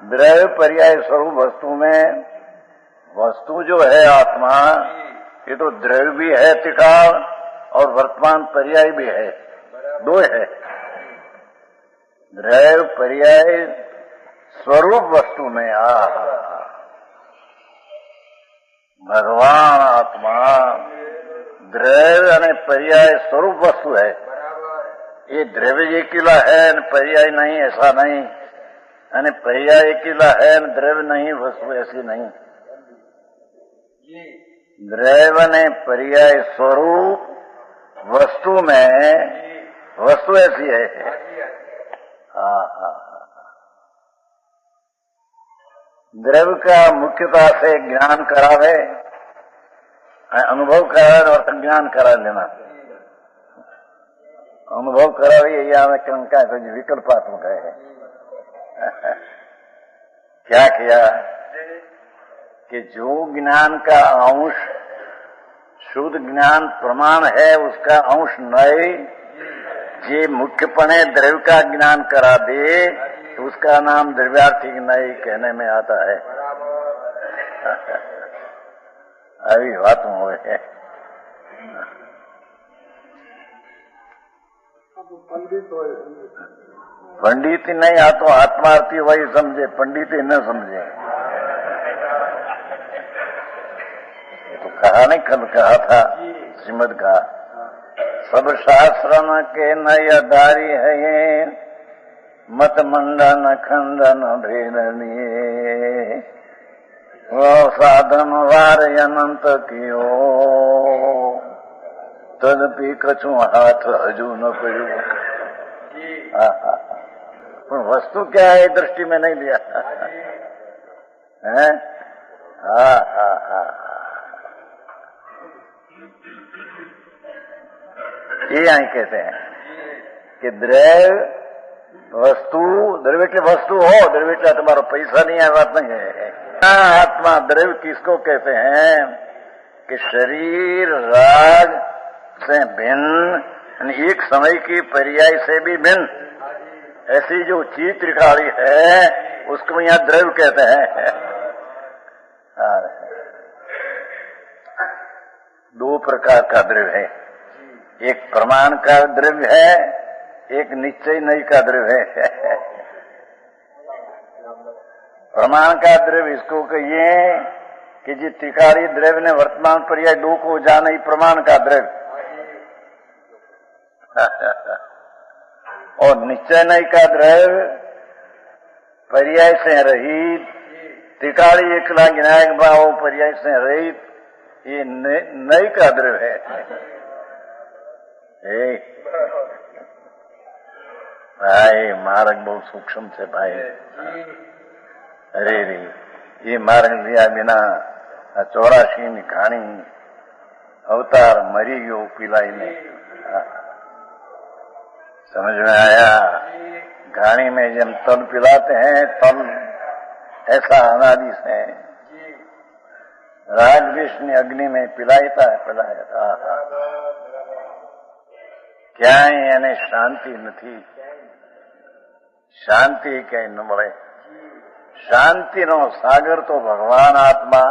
द्रव्य पर्याय स्वरूप वस्तु में, वस्तु जो है आत्मा, ये तो द्रव्य भी है त्रिकाल और वर्तमान पर्याय भी है, दो है। द्रव्य पर्याय स्वरूप वस्तु में भगवान आत्मा द्रव्य અને पर्याय स्वरूप वस्तु है। ये द्रव्य एकीला है पर्याय नहीं, ऐसा नहीं, અને पर्याय एकीला है द्रव्य नहीं, वस्तु ऐसी नहीं। द्रव्य ने पर्याय स्वरूप वस्तु में वस्तु ऐसी है। द्रव्य का मुख्यता से ज्ञान करावे, अनुभव करावे और ज्ञान करा लेना। अनुभव करावे ये हमें कंका तो विकल्पात्मक है। क्या किया कि जो ज्ञान का अंश शुद्ध ज्ञान प्रमाण है, उसका अंश नए ये मुख्यपणे द्रव्य का ज्ञान करा दे तो उसका नाम द्रव्यार्थी नए कहने में आता है। अभी बात हुए पंडित नहीं आ तो आत्मार्थी वही समझे, पंडित ही न समझे। ये तो कहा नहीं, कल कहा था श्रीमद का, सब शास्त्र के नय दारी है ये, मत मंडन खंडन भेदनीय, वो साधन वार अनंत कियो, तदपि कछु हाथ हजू न पड़ो। पर वस्तु क्या है दृष्टि में नहीं लिया है। ये यही कहते हैं कि द्रव्य वस्तु, द्रव्य की वस्तु हो, द्रव्य का तुम्हारा पैसा नहीं है, बात नहीं है। आत्मा द्रव्य किसको कहते हैं कि शरीर राग से भिन्न, एक समय की पर्याय से भी भिन्न ऐसी जो चीज त्रिकाली है उसको यहाँ द्रव्य कहते हैं। दो प्रकार का द्रव्य है, एक प्रमाण का द्रव्य है, एक निश्चय नहीं का द्रव्य है। प्रमाण का द्रव्य इसको कहिए कि जी त्रिकाली द्रव्य ने वर्तमान पर्याय दो को जाना ही प्रमाण का द्रव्य। और निश्चय नहीं का द्रव्य पर्याय से रहित, त्रिकाली एकला विनायक भाव पर्याय से रहित, ये नई का द्रव्य है। भाई मार्ग बहुत सूक्ष्म से भाई। अरे रे ये मार्ग लिया बिना 84 ની कहानी अवतार मरी गयो पिलाई ने समझ में आया। घाणी में जब तल पिलाते हैं, तल ऐसा अनादि से राग विष्णु अग्नि में पिलाता है, पिलाया क्या यानी शांति नहीं, शांति कहीं न મળે। शांति नो सागर तो भगवान आत्मा,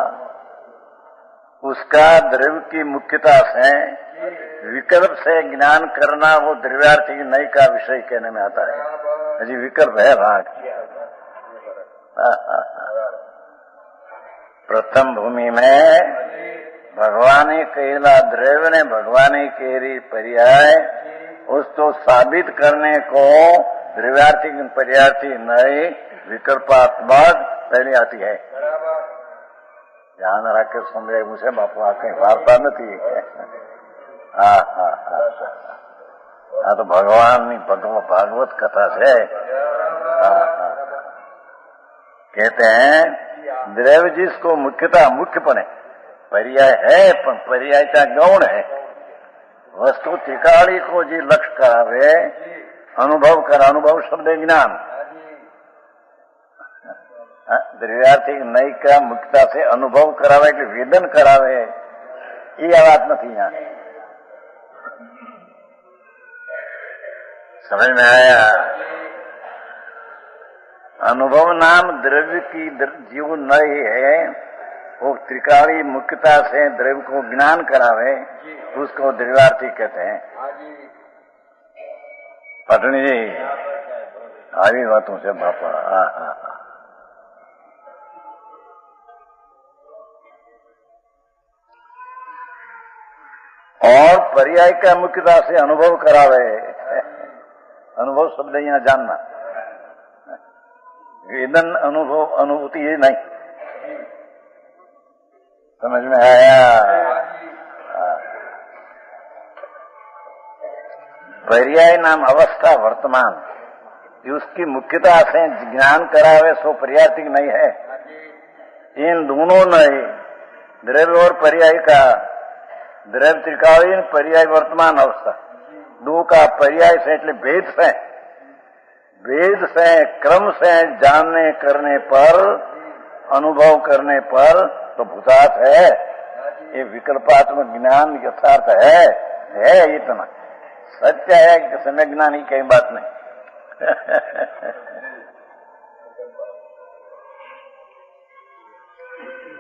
उसका द्रव्य की मुख्यता से विकल्प से ज्ञान करना वो द्रव्यार्थी नई का विषय कहने में आता है। अजी विकल्प है भाग। प्रथम भूमि में भगवान कहेला द्रव्य ने भगवान केरी पर्याय, उसको साबित करने को द्रव्यार्थी पर्यार्थी नई विकल्पात्मक पहले आती है। ध्यान रख के सुन रहे मुझे बापू कहीं वार्ता नहीं। तो भगवान ની भागवत कथा से कहते हैं द्रव्य जिसको मुख्यता मुख्यपने पर्याय है, पर पर्याय का गौण है। वस्तु त्रिकाली को जी लक्ष्य करावे, अनुभव कर, अनुभव शब्द ज्ञान, द्रव्यार्थी नई का मुख्यता से अनुभव करावे कि वेदन करावे, ये बात नहीं यहाँ। समझ में आया? अनुभव नाम द्रव्य की जीव नहीं है, वो त्रिकाली मुख्यता से द्रव्य को ज्ञान करावे, उसको द्रव्यार्थी कहते हैं। पटनी जी આવી વાતો છે બાપા। और पर्याय का मुख्यता से अनुभव करावे। अनुभव शब्द यहाँ जानना, वेदन अनुभव अनुभूति ये नहीं। समझ में आया? पर्याय नाम अवस्था वर्तमान, उसकी मुख्यता से ज्ञान करावे सो पर्याय नहीं है। इन दोनों नहीं, द्रव्य और पर्याय का, द्रव्य त्रिकालीन, पर्याय वर्तमान अवस्था, दो का पर्याय से એટલે भेद से, भेद से क्रम से जानने करने पर, अनुभव करने पर तो भूतार्थ है। ये विकल्पात्मक ज्ञान यथार्थ है इतना सत्य है कि समय ज्ञान ही कई बात नहीं।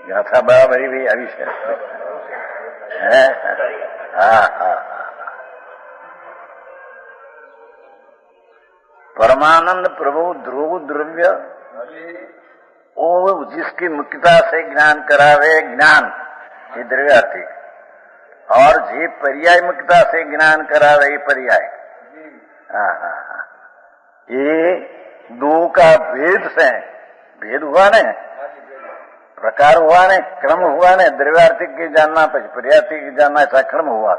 गाथा बराबरी भी अविषय है। परमानंद प्रभु ध्रुव द्रव्य, वो जिसकी मुख्यता से ज्ञान करावे, ज्ञान ये द्रव्यार्थी, और जी पर्याय मुख्यता से ज्ञान करावे ये पर्याय। ये दो का भेद से, भेद हुआ ने, प्रकार हुआ ने, क्रम हुआ ने। द्रव्यार्थी के जानना पर्यार्थी के जानना ऐसा क्रम हुआ,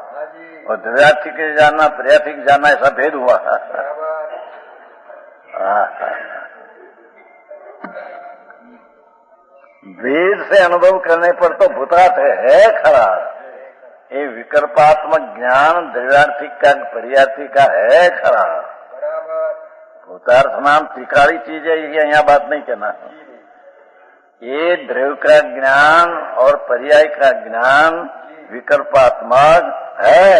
और द्रव्यार्थी के जानना पर्यार्थी के जानना ऐसा भेद हुआ। वेद से अनुभव करने पर तो भूतार्थ है खरा। ये विकल्पात्मक ज्ञान द्रव्यार्थी का पर्यार्थी का है खरा। भूतार्थ नाम त्रिकाली चीज है, ये यहाँ बात नहीं करना। ये द्रव्य का ज्ञान और पर्याय का ज्ञान विकल्पात्मक है।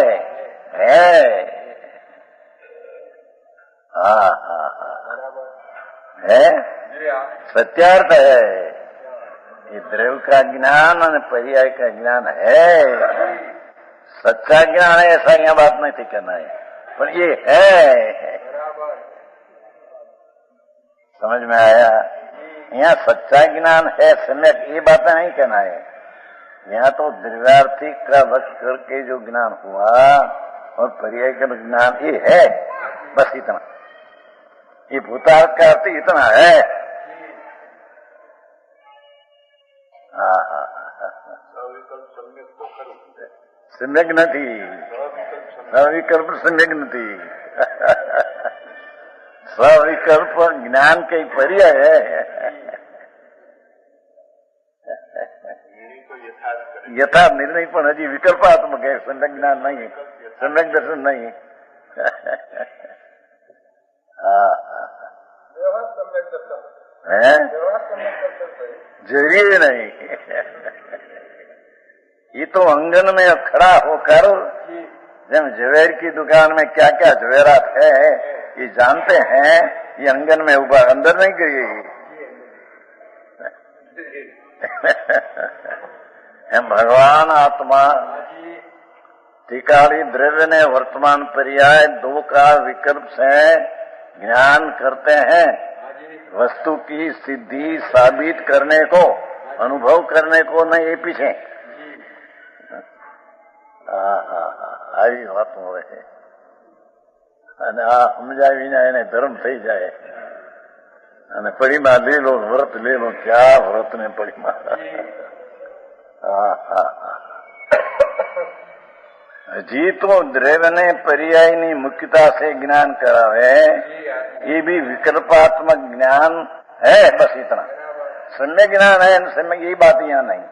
है सत्यार्थ है। ये द्रव्य का ज्ञान और पर्याय का ज्ञान है, सच्चा ज्ञान है, ऐसा यहाँ बात नहीं थी करना है, पर ये है। समझ में आया? यहाँ सच्चा ज्ञान है, सम्यक, ये बात नहीं कहना है। यहाँ तो द्रव्यार्थी का वश करके जो ज्ञान हुआ और पर्याय का ज्ञान ये है, बस इतना। ये भूतार्थ का अर्थ इतना है। सम्यक નથી, સવિકલ્પ सम्यक નથી। सविकल्प ज्ञान के पर्याय है। यथार्थ निर्णय पण हजी विकल्पात्मक है, सम्यक ज्ञान नहीं, सम्यक दर्शन नहीं। जरिए नहीं। ये तो अंगन में खड़ा होकर जब जवेर की दुकान में क्या क्या जवेरात है ये जानते हैं, ये अंगन में ऊपर अंदर नहीं गिरेगी। भगवान आत्मा त्रिकाली द्रव्य ने वर्तमान पर्याय दो का विकल्प से ज्ञान करते हैं। वस्तु की सिद्धि साबित करने को, अनुभव करने को नहीं, ये पीछे આવી વાતો હોય અને આ સમજાય વિના એને ધર્મ થઈ જાય અને પડીમાં લઈ લો, વ્રત લઈ લો, ક્યાં વ્રત ને પડીમાં। હજી તો દ્રવ્ય ने पर्यायની मुख्यता से ज्ञान करावे, ये भी विकल्पात्मक ज्ञान है, बस इतना। सम्यक ज्ञान है, सम्यक यही बात यहाँ नहीं।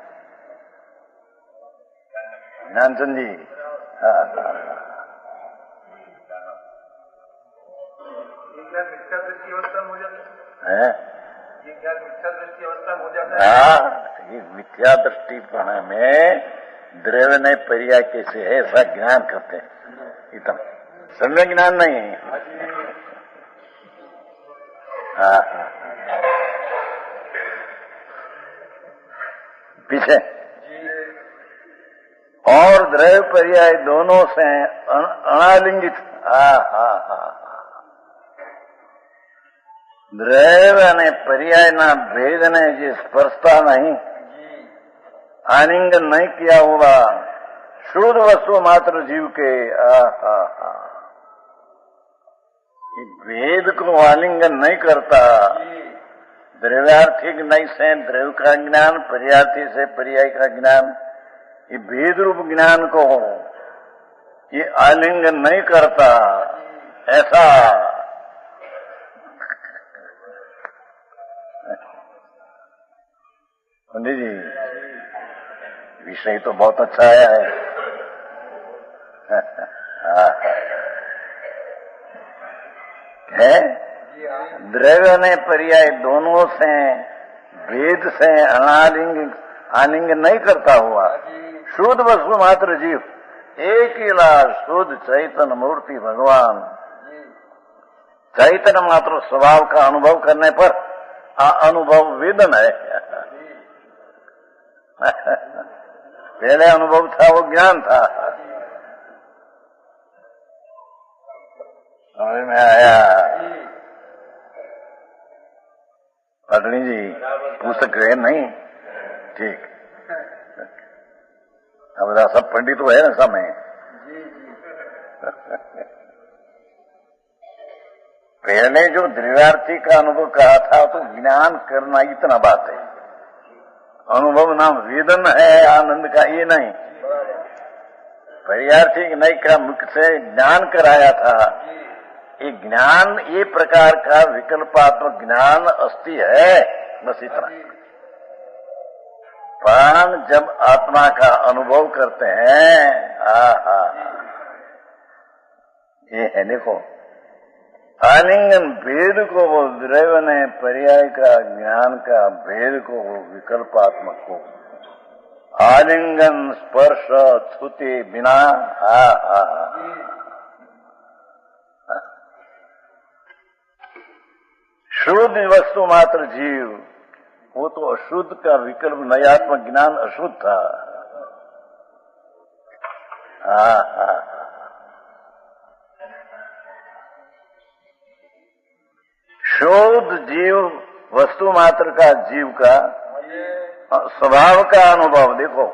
ज्ञानचंद जी ये मिथ्या दृष्टिपण में द्रव्य ने पर्याय कैसे है ऐसा ज्ञान करते हैं, इतना सम्यक ज्ञान नहीं है। पीछे और द्रव्य पर्याय दोनों से अनालिंगित દ્રવ્ય અને पर्यायના भेदને જે સ્પર્શતા नहीं, आलिंगन नहीं किया हुआ शुद्ध वस्तु मात्र जीव के भेद को आलिंगन नहीं करता। द्रव्यार्थिक नहीं से द्रव्य का ज्ञान, पर्यार्थी से पर्याय का ज्ञान, ये भेद रूप ज्ञान को ये आलिंगन नहीं करता। ऐसा पंडित जी विषय तो बहुत अच्छा आया है। है द्रव्य ने पर्याय दोनों से भेद से आलिंग नहीं करता हुआ शुद्ध वस्तु मात्र जीव, एक ही लाश शुद्ध चैतन्य मूर्ति भगवान, चैतन्य मात्र स्वभाव का अनुभव करने पर अनुभव वेदन है। पहले अनुभव था वो ज्ञान था। समझ में आया? पटनी जी पूछ सके नहीं? ठीक। अब બધા सब पंडित तो है ना समय। पहले जो द्रव्यार्थी का अनुभव कहा था तो ज्ञान करना इतना बात है, अनुभव नाम वेदन है आनंद का, ये नहीं। पर्यार्थी नहीं का मुख से ज्ञान कराया था। ये ज्ञान ये प्रकार का विकल्पात्मक ज्ञान अस्थि है, बस इतना। प्राण जब आत्मा का अनुभव करते हैं, ये है देखो आलिंगन भेद को, वो द्रव्य ने पर्याय का ज्ञान का भेद को, वो विकल्पात्मक को आलिंगन स्पर्श छूते बिना शुद्ध वस्तु मात्र जीव, वो तो अशुद्ध का विकल्प नयात्मक ज्ञान अशुद्ध था। शुद्ध जीव वस्तु मात्र का जीव का स्वभाव का अनुभव देखो,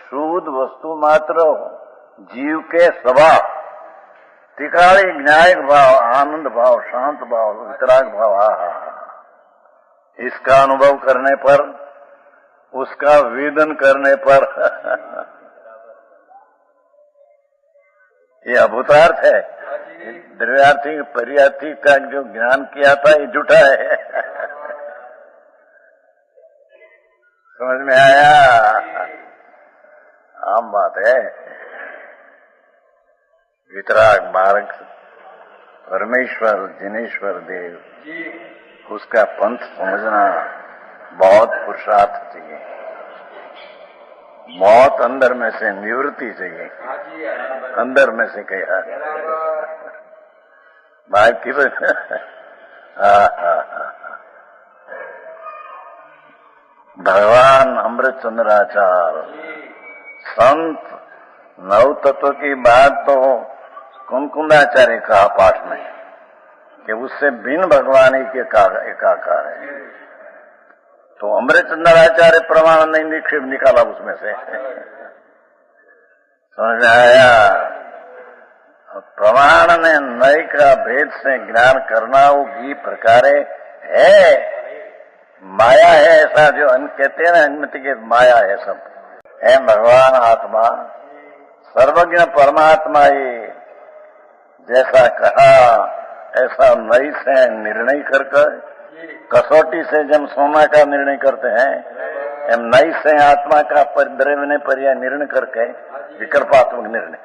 शुद्ध वस्तु मात्र जीव के स्वभाव, त्रिकाली न्यायिक भाव, आनंद भाव, शांत भाव, वितराग भाव, इसका अनुभव करने पर, उसका वेदन करने पर ये अभूतार्थ है। द्रव्यार्थी पर्यार्थी का जो ज्ञान किया था ये झूठा है। समझ में आया? आम बात है। वितराग मार्ग परमेश्वर जिनेश्वर देव, उसका पंथ समझना बहुत पुरुषार्थ चाहिए, बहुत अंदर में से निवृत्ति चाहिए, अंदर में से कहा बाकी तो भगवान अमृतचंद्राचार्य संत नव तत्व की बात तो कुंकुंदाचार्य कहा पाठ में कि उससे भिन्न भगवान ही के एकाकार है। तो अमृतचंद्राचार्य प्रमाण नहीं निकाला उसमें से। समझ में आया? प्रमाण ने नय का भेद से ज्ञान करना वो की प्रकारे है, माया है, ऐसा जो कहते हैं ना अनुमति के माया है, सब है भगवान आत्मा सर्वज्ञ परमात्मा। ये जैसा कहा ऐसा नई से निर्णय कर कसौटी से जब सोना का निर्णय करते हैं, हम नई से आत्मा का द्रव्य ने पर्याय निर्णय करके विकल्पात्मक निर्णय।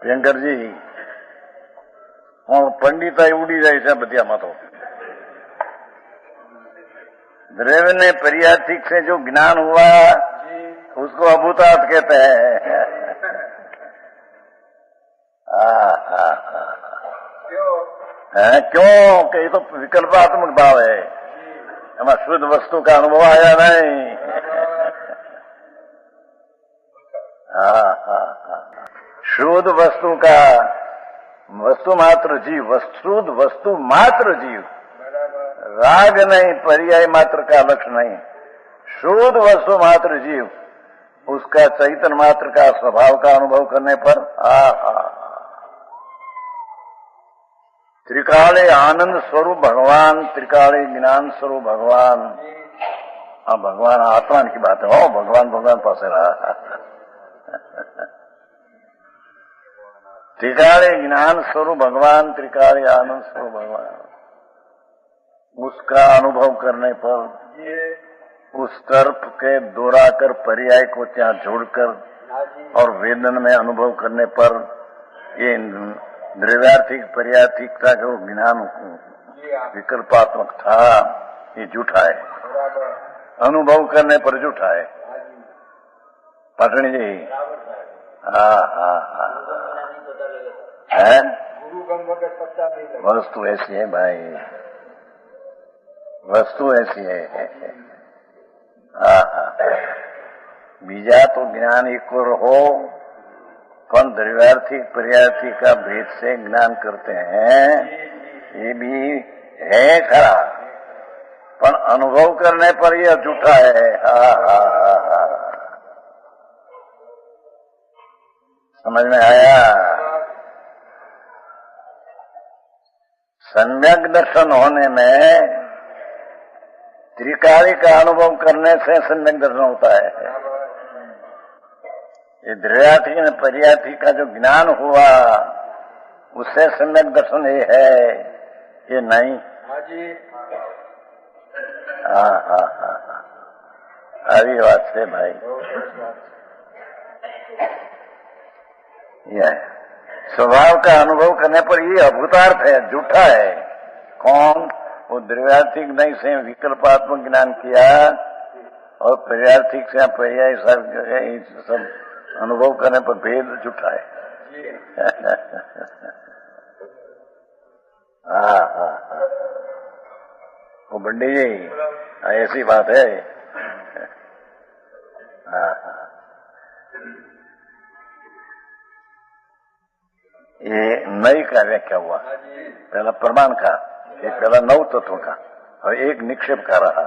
प्रियंकर जी હું પંડિતાઈ ઉડી જાય છે બધામાં તો। द्रव्य ने पर्याथिक से जो ज्ञान हुआ उसको अभूतार्थ कहते हैं। है क्यों कि ये तो विकल्पात्मक भाव है, हमारा शुद्ध वस्तु का अनुभव आया नहीं। शुद्ध वस्तु का, वस्तु मात्र जीव, शुद्ध वस्तु मात्र जीव, राग नहीं, पर्याय मात्र का लक्ष्य नहीं, शुद्ध वस्तु मात्र जीव, उसका चैतन्य मात्र का स्वभाव का अनुभव करने पर त्रिकाले आनंद स्वरूप भगवान, त्रिकाले ज्ञान स्वरूप भगवान। हाँ, भगवान आत्मा की बात है। हो भगवान भगवान पास रहा। त्रिकाले ज्ञान स्वरूप भगवान, त्रिकाले आनंद स्वरूप भगवान, उसका अनुभव करने पर उस तर्क के दोहराकर पर्याय को ત્યાં जोड़कर और वेदन में अनुभव करने पर ये द्रव्यार्थिक पर्यार्थिकता का ज्ञान विकल्पात्मक था, ये झूठा है। अनुभव करने पर झूठा है। पाटनी जी, है वस्तु ऐसी है भाई, वस्तु ऐसी है। बीजा तो ज्ञान एक और हो, पण द्रव्यार्थिक पर्यार्थी का भेद से ज्ञान करते हैं, ये भी है खरा, पण अनुभव करने पर यह झूठा है। समझ में आया? सम्यक दर्शन होने में त्रिकाली का अनुभव करने से सम्यक दर्शन होता है। ये द्रव्यार्थी में पर्यार्थी का जो ज्ञान हुआ उससे सम्यक दर्शन ये है, ये नहीं। अभी बात से भाई, यह स्वभाव का अनुभव करने पर ये अभूतार्थ है, झूठा है। कौन? वो द्रव्यार्थिक नहीं से विकल्पात्मक ज्ञान किया और पर्यार्थिक से पर्याय सब अनुभव करने पर भेद झूठा है। वो बंडी जी, ऐसी बात है। ये नई का व्याख्या हुआ, पहला प्रमाण का, एक पहला नौ तत्व का और एक निक्षेप का रहा।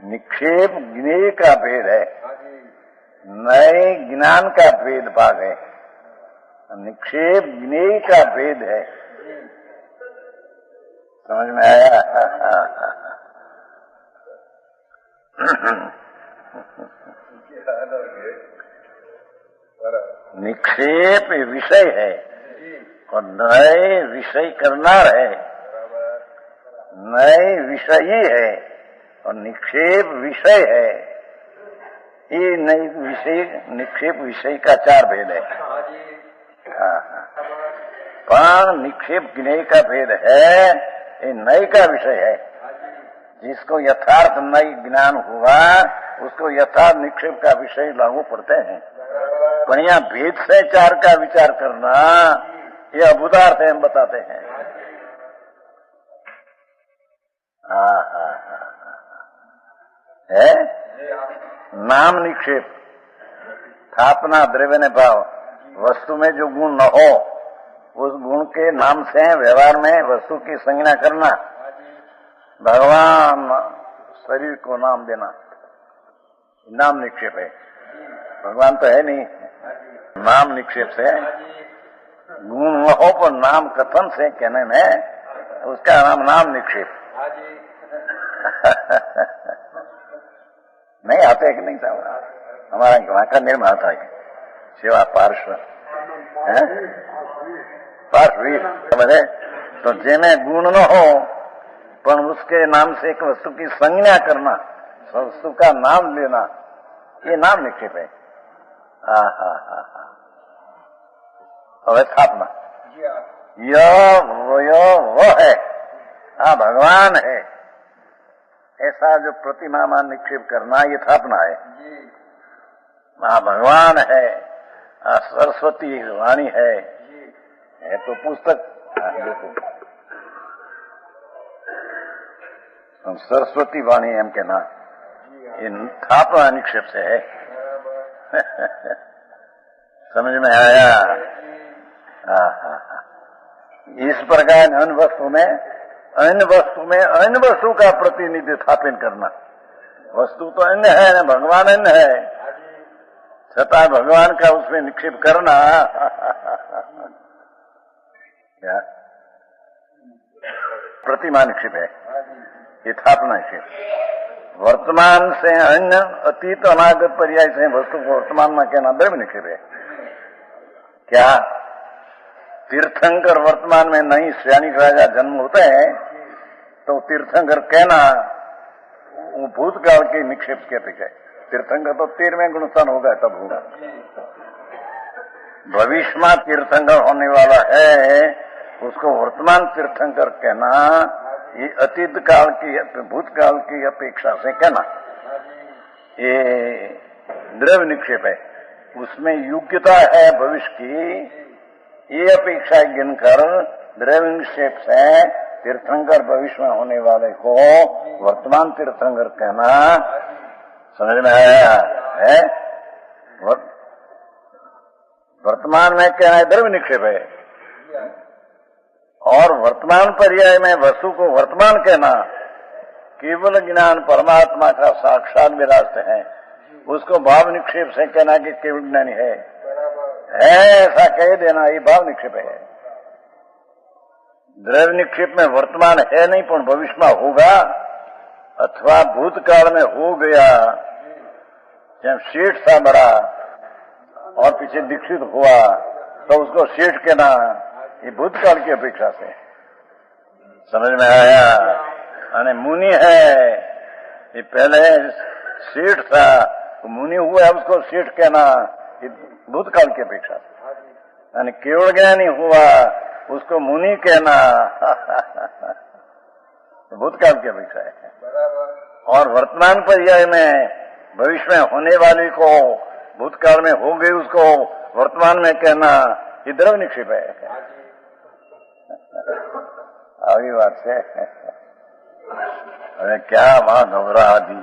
निक्षेप ज्ञेय का भेद है, नए ज्ञान का भेद भाग है। निक्षेप ज्ञेय का भेद है। समझ में आया? निक्षेप विषय है और नए विषय करनार है, नए विषयी है और निक्षेप विषय है। ये नई विषय निक्षेप विषय का चार भेद है। पर निक्षेप ज्ञेय का भेद है, ये नए का विषय है। जिसको यथार्थ नई ज्ञान हुआ उसको यथार्थ निक्षेप का विषय लागू पड़ते हैं। पर यहाँ भेद से चार का विचार करना ये अभूतार्थ है, हम बताते हैं। है नाम निक्षेप, स्थापना, द्रव्य ने भाव, वस्तु में जो गुण न हो उस गुण के नाम से व्यवहार में वस्तु की संज्ञा करना। भगवान शरीर को नाम देना नाम निक्षेप है। भगवान तो है नहीं, नाम निक्षेप से गुण न हो पर नाम कथन से कहने में उसका नाम निक्षेप। नहीं आते कि नहीं था हमारा वहां का निर्माण था सेवा पार्श्व पार्श्वीर समझे। तो जिन्हें गुण न हो पर उसके नाम से एक वस्तु की संज्ञा करना, वस्तु का नाम लेना, ये नाम निक्षेप है। और स्थापना वो है। भगवान है ऐसा जो प्रतिमा में निक्षेप करना ये स्थापना है। भगवान है, सरस्वती वाणी है, है तो पुस्तक। देखो सरस्वती वाणी एम के ना इन थापना निक्षेप से है। समझ में आया? इस प्रकार अन्य वस्तु का प्रतिनिधि स्थापन करना। वस्तु तो अन्य है ना, भगवान अन्य है, छठा भगवान का उसमें निक्षेप करना क्या प्रतिमा निक्षेप है, ये स्थापना निक्षेप। वर्तमान से अन्य अतीत अनागत पर्याय से वस्तु को वर्तमान में कहना द्रव्य निक्षेप है। क्या तीर्थंकर वर्तमान में नहीं श्रेणी राजा जन्म होता है तो तीर्थंकर कहना वो भूतकाल के निक्षेप के अपेक्षा है। तीर्थंकर तो 13वें गुणस्थान होगा तब होगा। भविष्य में तीर्थंकर होने वाला है उसको वर्तमान तीर्थंकर कहना ये अतीत काल की भूतकाल की अपेक्षा से कहना ये द्रव्य निक्षेप है। उसमें योग्यता है भविष्य की, ये अपेक्षा गिनकर द्रव्य निक्षेप से तीर्थंकर भविष्य में होने वाले को वर्तमान तीर्थंकर कहना। समझ में आया है? वर्तमान में कहना है द्रव्य निक्षेप है, और वर्तमान पर्याय में वस्तु को वर्तमान कहना केवल ज्ञान परमात्मा का साक्षात विरासत है, उसको भाव निक्षेप से कहना कि केवल ज्ञानी है ऐसा कह देना, ये भाव निक्षेप है। द्रव्य निक्षेप में वर्तमान है नहीं पर भविष्य में होगा अथवा भूतकाल में हो गया। जब सेठ था बड़ा और पीछे दीक्षित हुआ तो उसको सेठ कहना, ये भूतकाल की अपेक्षा से। समझ में आया? अने मुनि है, ये पहले सेठ था तो मुनि हुआ है उसको सेठ कहना, ये भूतकाल की अपेक्षा से। यानी केवल ज्ञानी हुआ उसको मुनि कहना भूतकाल की अपेक्षा है। और वर्तमान पर्याय में भविष्य में होने वाली को भूतकाल में हो गई उसको वर्तमान में कहना ये द्रव्य निक्षेप है। आगे बात है। अरे क्या वहां नवरा आदि,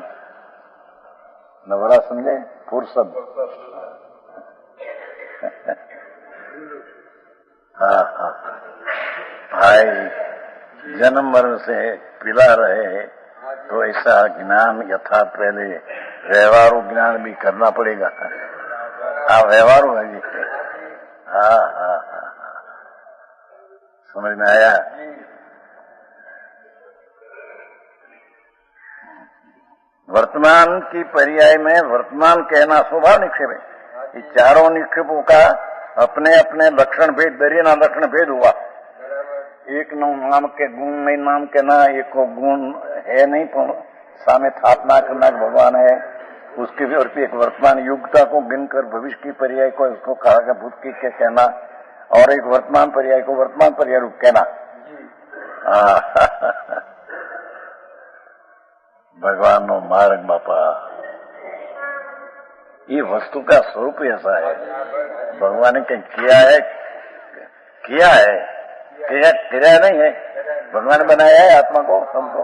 नवरा समझे फुर्सत। हाँ भाई जन्म मरण से पिला रहे तो ऐसा ज्ञान यथार्थ पहले व्यवहारू ज्ञान भी करना पड़ेगा। व्यवहारू है जी। हाँ समझ में आया? वर्तमान की पर्याय में वर्तमान कहना स्वभाव निक्षेप है। ये चारों निक्षेपों का अपने अपने लक्षण भेद, दरिया लक्षण भेद हुआ। एक नाम के गुण नहीं नाम के ना, एक को गुण है नहीं पर सामने स्थापना करना भगवान है उसके भी, और एक वर्तमान युगता को गिनकर भविष्य की पर्याय को उसको कहा कि भूत की के कहना, और एक वर्तमान पर्याय को वर्तमान पर्याय रूप कहना। भगवान नो मार्ग बापा, ये वस्तु का स्वरूप ऐसा है। भगवान ने कहीं किया है क्रिया नहीं है, भगवान ने बनाया है आत्मा को हमको।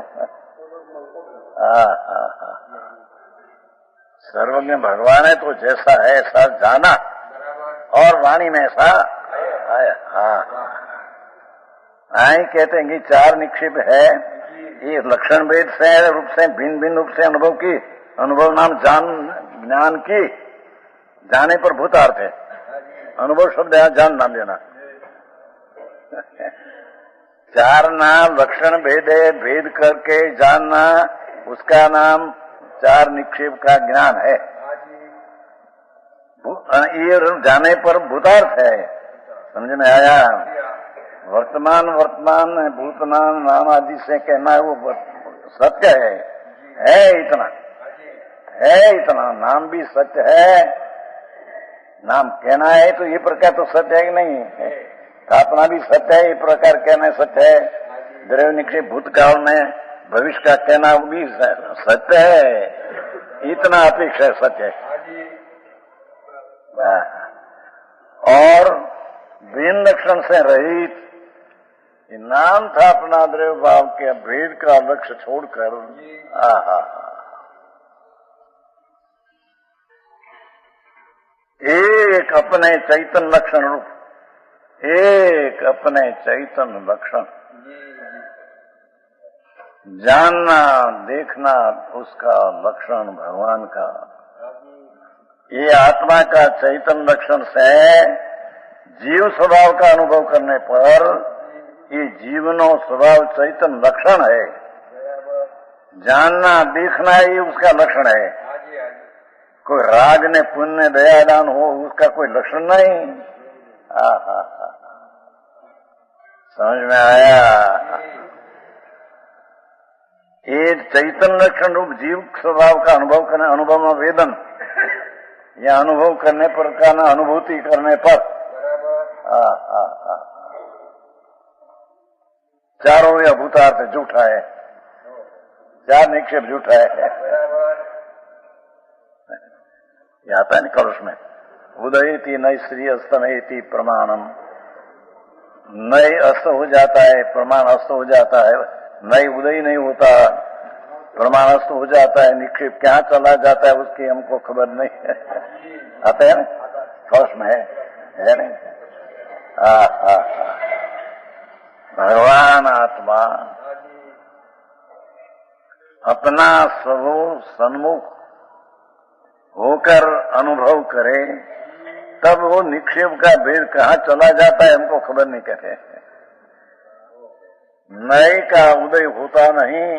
सर्वज्ञ भगवान है तो जैसा है ऐसा जाना और वाणी में ऐसा आया। कहते हैं कि चार निक्षेप है, ये लक्षण भेद से रूप से भिन्न भिन्न रूप से अनुभव की, अनुभव नाम ज्ञान की, जाने पर भूतार्थ है। अनुभव शब्द है, जान नाम लेना। चार नाम लक्षण भेद है, भेद करके जानना उसका नाम चार निक्षेप का ज्ञान है। ये जाने पर भूतार्थ है। समझ में आया? वर्तमान भूतनाम नाम आदि से कहना है वो सत्य है इतना नाम भी सत्य है। नाम कहना है तो ये प्रकार तो सत्य है कि नहीं? स्थापना भी सत्य है, ये प्रकार कहना सत्य है। द्रव्य निक्षेप भूतकाल में भविष्य का कहना भी सत्य है, इतना अपेक्षा सत्य है। और भिन्न लक्षण से रहित, ये नाम था अपना द्रव्य भाव के भेद का लक्ष्य छोड़कर। आहा, एक अपने चैतन्य लक्षण रूप, एक अपने चैतन्य लक्षण जानना, देखना उसका लक्षण भगवान का। ये आत्मा का चैतन्य लक्षण से जीव स्वभाव का अनुभव करने पर ये जीवनो स्वभाव चैतन्य लक्षण है। जानना, देखना ही उसका लक्षण है। कोई राग ने पुण्य दयादान हो उसका कोई लक्षण नहीं। आहा, समझ में आया? ये चैतन्य लक्षण रूप जीव स्वभाव का अनुभव करने, अनुभव में वेदन या अनुभव करने पर का ना अनुभूति करने पर चारों या भूतार्थ झूठा है, चार निक्षेप झूठा है। ये आता है कलश में, उदयति नई श्री अस्तमेति प्रमाणम, नई अस्त हो जाता है, प्रमाण अस्त हो जाता है, नई उदय नहीं होता, प्रमाण अस्त हो जाता है, निक्षेप क्या चला जाता है उसकी हमको खबर नहीं है। आता है ना कलश में है नहीं? भगवान आत्मा अपना सबो सन्मुख होकर अनुभव करे तब वो निक्षेप का भेद कहाँ चला जाता है हमको खबर नहीं कहते। नए का उदय होता नहीं।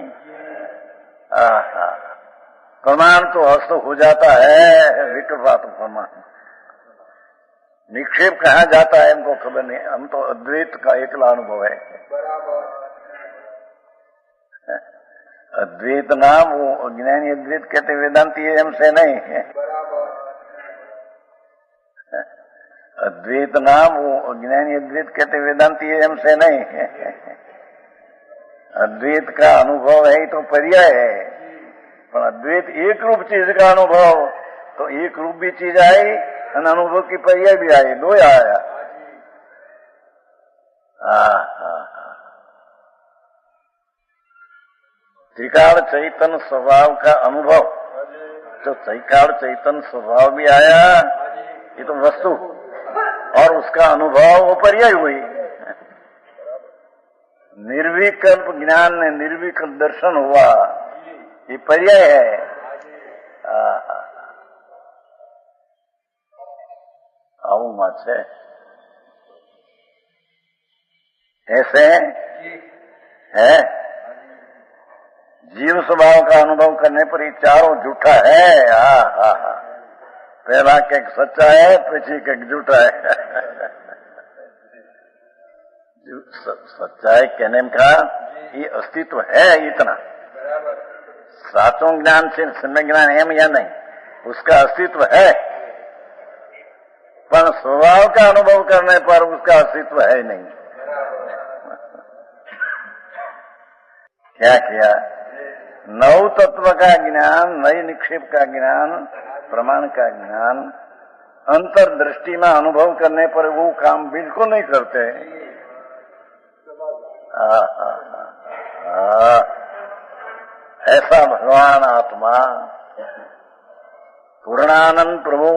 प्रमाण तो हस्त हो जाता है, विकृपात प्रमाण। निक्षेप कहाँ जाता है हमको खबर नहीं। हम तो अद्वैत का एकला अनुभव है। अद्वैत नाम वो अज्ञानी अद्वैत कहते, वेदांती हमसे नहीं है। अद्वैत नाम वो अज्ञानी अद्वैत कहते, वेदांती हमसे नहीं है। अद्वैत का अनुभव है तो पर्याय है, पर अद्वैत एक रूप चीज का अनुभव तो एक रूप भी चीज आई और अनुभव की पर्याय भी आई, दो आया। त्रिकाल चैतन्य स्वभाव का अनुभव, तो त्रिकाल चैतन्य स्वभाव भी आया, ये तो वस्तु, और उसका अनुभव वो पर्याय हुई। निर्विकल्प ज्ञान ने निर्विकल्प दर्शन हुआ, ये पर्याय है। आऊ मत है ऐसे है। जीव स्वभाव का अनुभव करने पर ये चारों झूठा है। पहला के सच्चा है, पीछे के झूठा है। सच्चाई कहने का ये अस्तित्व है इतना, साचों ज्ञान से सम्यक ज्ञान है या नहीं, उसका अस्तित्व है, पर स्वभाव का अनुभव करने पर उसका अस्तित्व है नहीं। क्या किया? नव तत्व का ज्ञान, नई निक्षेप का ज्ञान, प्रमाण का ज्ञान अंतर्दृष्टि में अनुभव करने पर वो काम बिल्कुल नहीं करते। ऐसा भगवान आत्मा पूर्णानंद प्रभु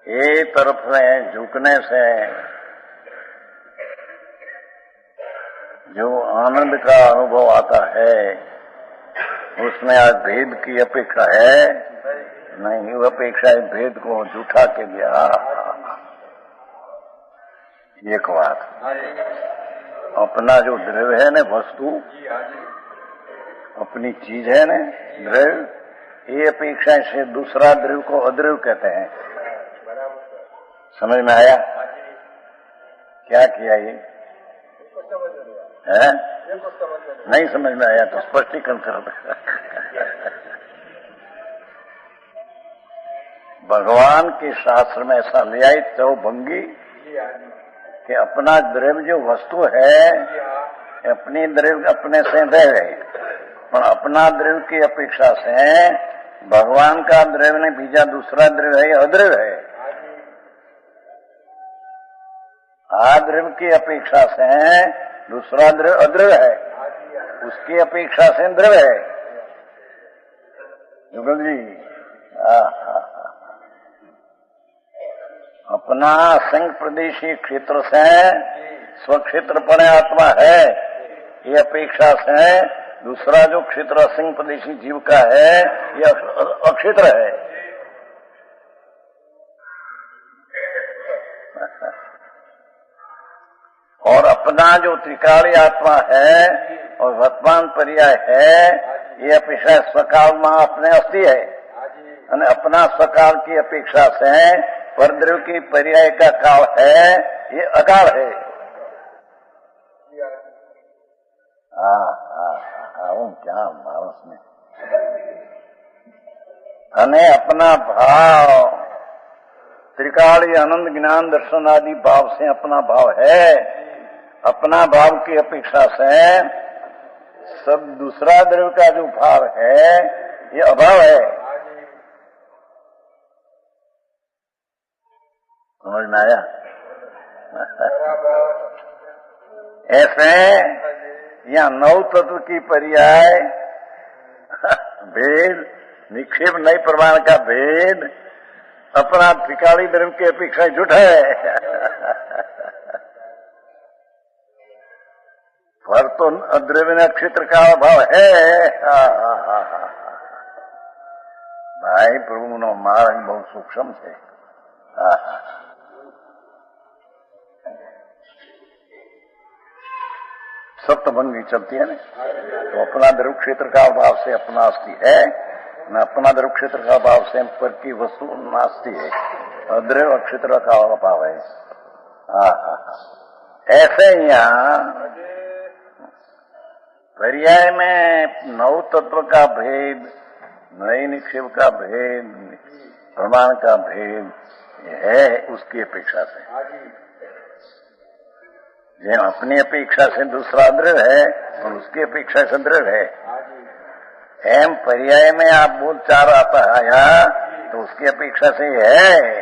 एक तरफ में झुकने से जो आनंद का अनुभव आता है उसमें आज भेद की अपेक्षा है नहीं, वो अपेक्षा है भेद को झूठा के लिया। एक बात, अपना जो द्रव्य है ना, वस्तु अपनी चीज है ना, द्रव्य, ये अपेक्षा से दूसरा द्रव्य को अद्रव्य कहते हैं। समझ में आया? क्या किया ये है? नहीं समझ में आया तो स्पष्टीकरण कर दे। भगवान के शास्त्र में ऐसा ले आई चौभंगी कि अपना द्रव्य जो वस्तु है, अपनी द्रव्य अपने से रह गए, पर अपना द्रव्य की अपेक्षा से भगवान का द्रव्य नहीं, बीजा दूसरा द्रव्य है, अद्रव्य है। आद्रव्य की अपेक्षा से दूसरा द्रव्य अद्रव्य है, उसकी अपेक्षा से द्रव्य है। युगल जी, अपना संघ प्रदेशी क्षेत्र से स्वक्षेत्र पर आत्मा है, ये अपेक्षा से दूसरा जो क्षेत्र असंग प्रदेशी जीव का है ये अक्षेत्र है। और अपना जो त्रिकाली आत्मा है और वर्तमान पर्याय है, ये अपेक्षा स्वकाल में अपने अस्थि है, और अपना स्वकाल की अपेक्षा से परद्रव्य की पर्याय का काल है, ये अकाल है। क्या मानस में अने अपना भाव त्रिकाली आनंद ज्ञान दर्शन आदि भाव से अपना भाव है, अपना भाव की अपेक्षा से सब दूसरा द्रव्य का जो भाव है ये अभाव है। समझ में आया? ऐसे यहाँ 9 तत्व की पर्याय भेद, निक्षेप नई प्रमाण का भेद अपना त्रिकाली द्रव्य की अपेक्षा झूठ है। पर तो अद्रव्य नक्षत्र का अभाव है। भाई प्रभु नो मार्ग बहुत सूक्ष्म है। सप्तभंगी चलती है ना, तो अपना द्रव्य क्षेत्र का अभाव से अपना अस्थि है, न अपना द्रव्य क्षेत्र का अभाव से पर की वस्तु नास्ती है, अद्रव्य क्षेत्र का अभाव है। ऐसे यहाँ पर्याय में 9 तत्व का भेद, नई निक्षेप का भेद, प्रमाण का भेद है उसकी अपेक्षा से। ये अपनी अपेक्षा से दूसरा द्रव्य है और उसकी अपेक्षा से द्रव्य है। एम पर्याय में आप बोल चार आता आया तो उसकी अपेक्षा से है,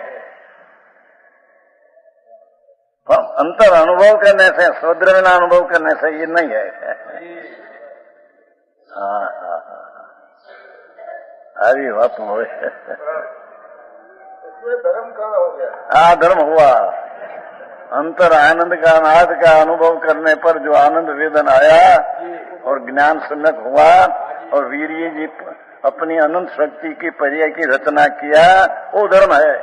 पर अंतर अनुभव करने से, स्वद्रव्य ना अनुभव करने से ये नहीं है। अरे बात हो धर्म कहाँ हो गया? धर्म हुआ। अंतर आनंद का अनाद का अनुभव करने पर जो आनंद वेदन आया और ज्ञान सम्यक हुआ और वीर्य जी अपनी अनंत शक्ति की पर्याय की रचना किया, वो धर्म है।